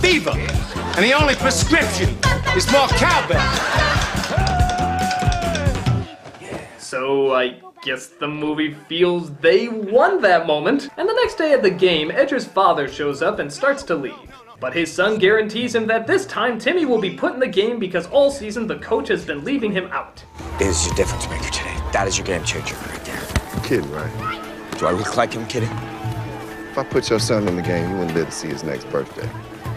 fever. And the only prescription is more cowbell. So I guess the movie feels they won that moment. And the next day at the game, Edger's father shows up and starts to leave. But his son guarantees him that this time Timmy will be put in the game because all season the coach has been leaving him out. Is your difference maker today. That is your game changer right there. You're kidding, right? Do I look like I'm kidding? If I put your son in the game, you wouldn't live to see his next birthday.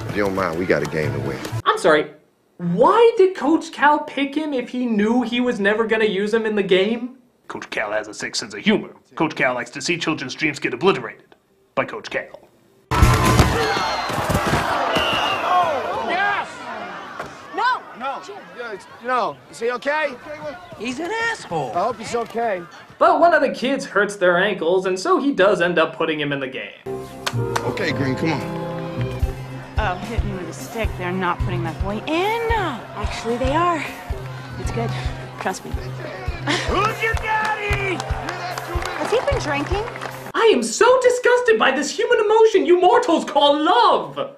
If you don't mind, we got a game to win. I'm sorry, why did Coach Cal pick him if he knew he was never gonna use him in the game? Coach Cal has a sick sense of humor. Coach Cal likes to see children's dreams get obliterated by Coach Cal. No, is he okay? He's an asshole. I hope he's okay. But one of the kids hurts their ankles, and so he does end up putting him in the game. Okay, Green, come on. Oh, hit me with a stick. They're not putting that boy in. Actually, they are. It's good. Trust me. Who's your daddy? Has he been drinking? I am so disgusted by this human emotion you mortals call love!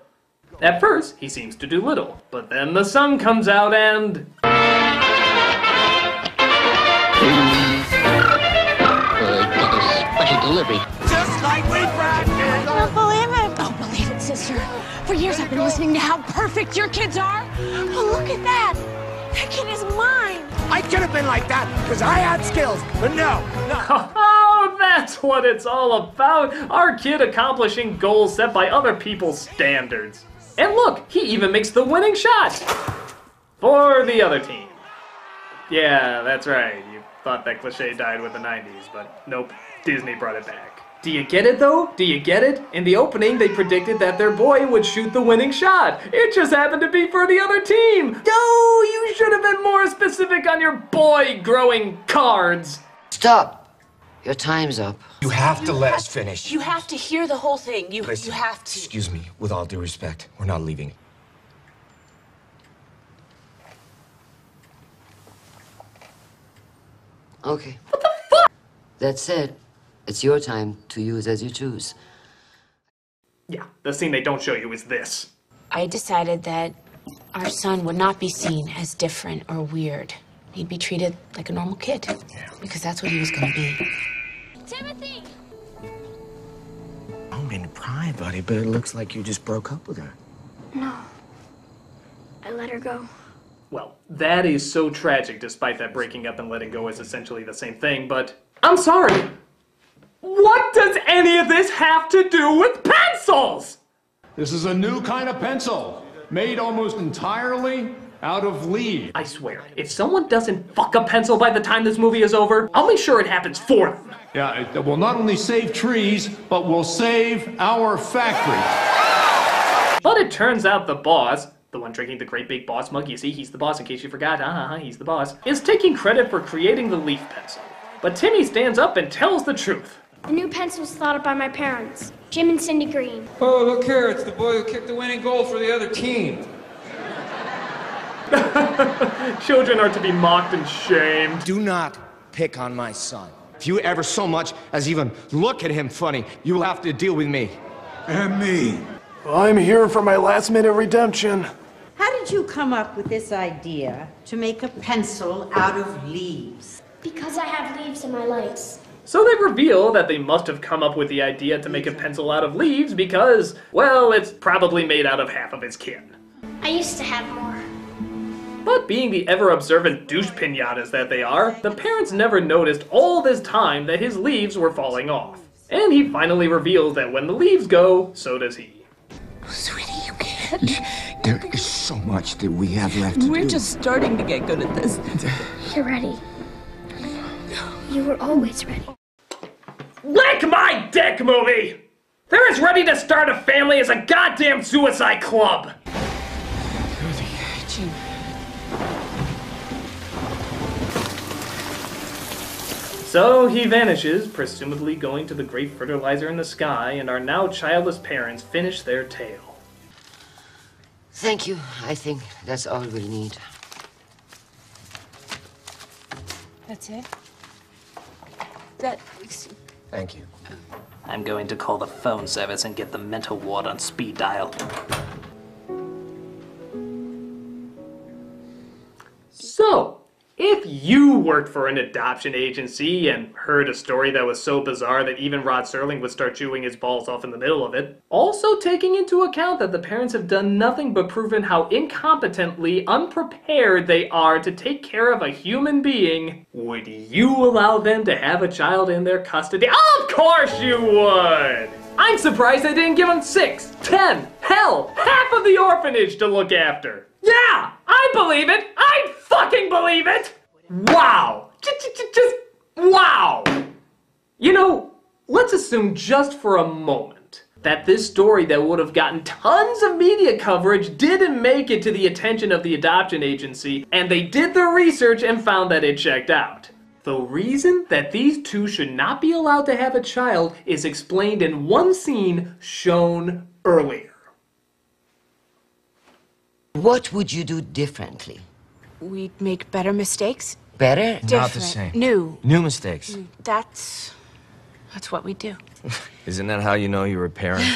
At first, he seems to do little, but then the sun comes out and... Special delivery. Just like we practiced. I don't believe it. Don't believe it, sister. For years I've been listening to how perfect your kids are. Oh, look at that. That kid is mine. I could have been like that because I had skills, but no. Oh, that's what it's all about! Our kid accomplishing goals set by other people's standards. And look, he even makes the winning shot! For the other team. Yeah, that's right. You thought that cliche died with the 90s, but nope, Disney brought it back. Do you get it though? Do you get it? In the opening, they predicted that their boy would shoot the winning shot. It just happened to be for the other team. No, you should have been more specific on your boy growing cards. Stop. Your time's up. You have to let us finish. You have to hear the whole thing. You have to. Excuse me, with all due respect, we're not leaving. Okay. What the fuck? That said, it's your time to use as you choose. Yeah, the scene they don't show you is this. I decided that our son would not be seen as different or weird. He'd be treated like a normal kid. Because that's what he was gonna be. Timothy! I don't mean to pry, buddy, but it looks like you just broke up with her. No. I let her go. Well, that is so tragic, despite that breaking up and letting go is essentially the same thing, but I'm sorry. What does any of this have to do with pencils? This is a new kind of pencil, made almost entirely out of leaves. I swear, if someone doesn't fuck a pencil by the time this movie is over, I'll make sure it happens for them. Yeah, it will not only save trees, but will save our factory. But it turns out the boss, the one drinking the great big boss mug, you see, he's the boss in case you forgot, he's the boss, is taking credit for creating the leaf pencil. But Timmy stands up and tells the truth. The new pencil was thought up by my parents, Jim and Cindy Green. Oh, look here, it's the boy who kicked the winning goal for the other team. Children are to be mocked and shamed. Do not pick on my son. If you ever so much as even look at him funny, you will have to deal with me. And me. I'm here for my last-minute redemption. How did you come up with this idea to make a pencil out of leaves? Because I have leaves in my legs. So they reveal that they must have come up with the idea to make a pencil out of leaves because, well, it's probably made out of half of his kin. I used to have more. But being the ever-observant douche pinatas that they are, the parents never noticed all this time that his leaves were falling off. And he finally reveals that when the leaves go, so does he. Sweetie, you can't. There is so much that we have left to do. We're just starting to get good at this. You're ready. You were always ready. Lick my dick, movie! They're as ready to start a family as a goddamn suicide club! Jim. So he vanishes, presumably going to the great fertilizer in the sky, and our now childless parents finish their tale. Thank you. I think that's all we'll need. That's it? Thank you. I'm going to call the phone service and get the mental ward on speed dial. worked for an adoption agency and heard a story that was so bizarre that even Rod Serling would start chewing his balls off in the middle of it. Also taking into account that the parents have done nothing but proven how incompetently unprepared they are to take care of a human being, would you allow them to have a child in their custody? Of course you would! I'm surprised they didn't give him 6, 10, hell, half of the orphanage to look after. Yeah, I believe it. I fucking believe it. Wow. Just wow. You know, let's assume just for a moment that this story that would have gotten tons of media coverage didn't make it to the attention of the adoption agency, and they did the research and found that it checked out. The reason that these two should not be allowed to have a child is explained in one scene shown earlier. What would you do differently? We'd make better mistakes. Better? Different. Not the same. New. New mistakes. That's what we do. Isn't that how you know you're a parent?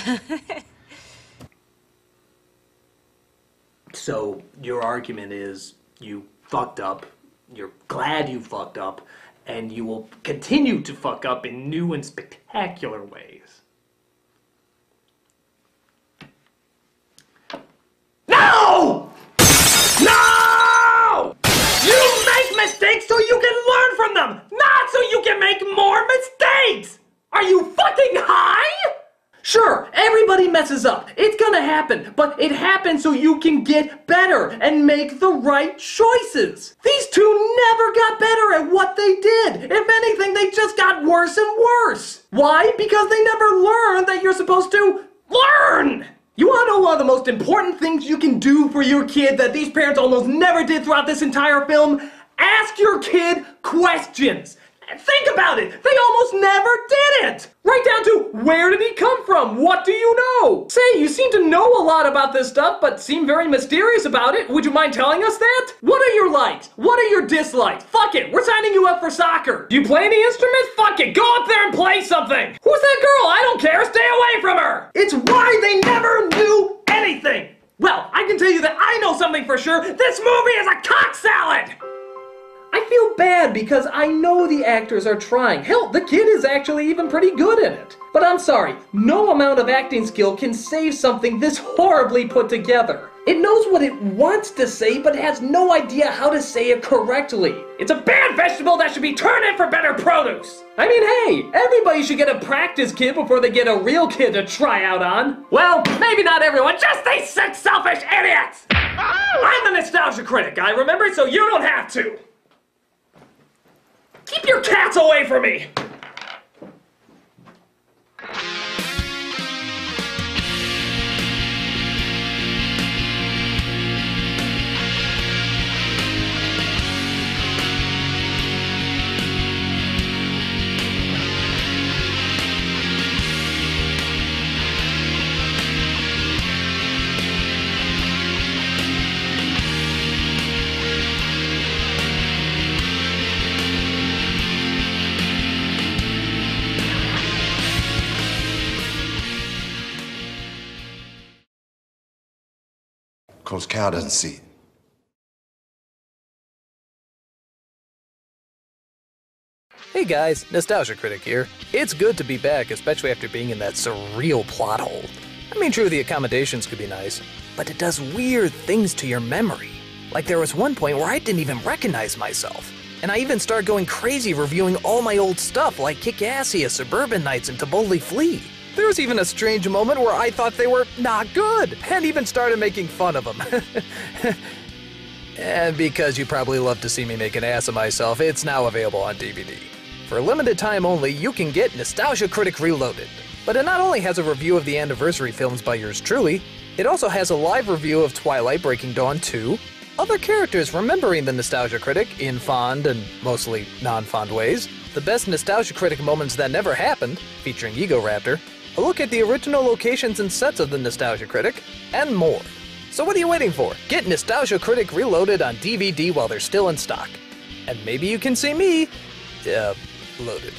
So, your argument is you fucked up, you're glad you fucked up, and you will continue to fuck up in new and spectacular ways. No! No! You make mistakes so you can learn from them, not so you can make more mistakes! Are you fucking high? Sure, everybody messes up. It's gonna happen, but it happens so you can get better and make the right choices. These two never got better at what they did. If anything, they just got worse and worse. Why? Because they never learned that you're supposed to learn. You wanna know one of the most important things you can do for your kid that these parents almost never did throughout this entire film? Ask your kid questions. Think about it! They almost never did it! Right down to, where did he come from? What do you know? Say, you seem to know a lot about this stuff, but seem very mysterious about it. Would you mind telling us that? What are your likes? What are your dislikes? Fuck it, we're signing you up for soccer. Do you play any instruments? Fuck it, go up there and play something. Who's that girl? I don't care, stay away from her. It's why they never knew anything. Well, I can tell you that I know something for sure. This movie is a cock salad! I feel bad because I know the actors are trying. Hell, the kid is actually even pretty good in it. But I'm sorry, no amount of acting skill can save something this horribly put together. It knows what it wants to say, but has no idea how to say it correctly. It's a bad vegetable that should be turned in for better produce. I mean, hey, everybody should get a practice kid before they get a real kid to try out on. Well, maybe not everyone, just these sick, selfish idiots! I'm the nostalgia critic guy, remember? So you don't have to. Keep your cats away from me! Coach Cal doesn't see it. Hey guys, Nostalgia Critic here. It's good to be back, especially after being in that surreal plot hole. I mean, true, the accommodations could be nice, but it does weird things to your memory. Like there was one point where I didn't even recognize myself. And I even started going crazy reviewing all my old stuff like Kick-Assia, Suburban Nights, and To Boldly Flee. There was even a strange moment where I thought they were not good, and even started making fun of them. And because you probably love to see me make an ass of myself, it's now available on DVD. For a limited time only, you can get Nostalgia Critic Reloaded. But it not only has a review of the anniversary films by yours truly, it also has a live review of Twilight Breaking Dawn 2, other characters remembering the Nostalgia Critic in fond and mostly non-fond ways, the best Nostalgia Critic moments that never happened, featuring Ego Raptor, a look at the original locations and sets of the Nostalgia Critic, and more. So what are you waiting for? Get Nostalgia Critic Reloaded on DVD while they're still in stock. And maybe you can see me, loaded.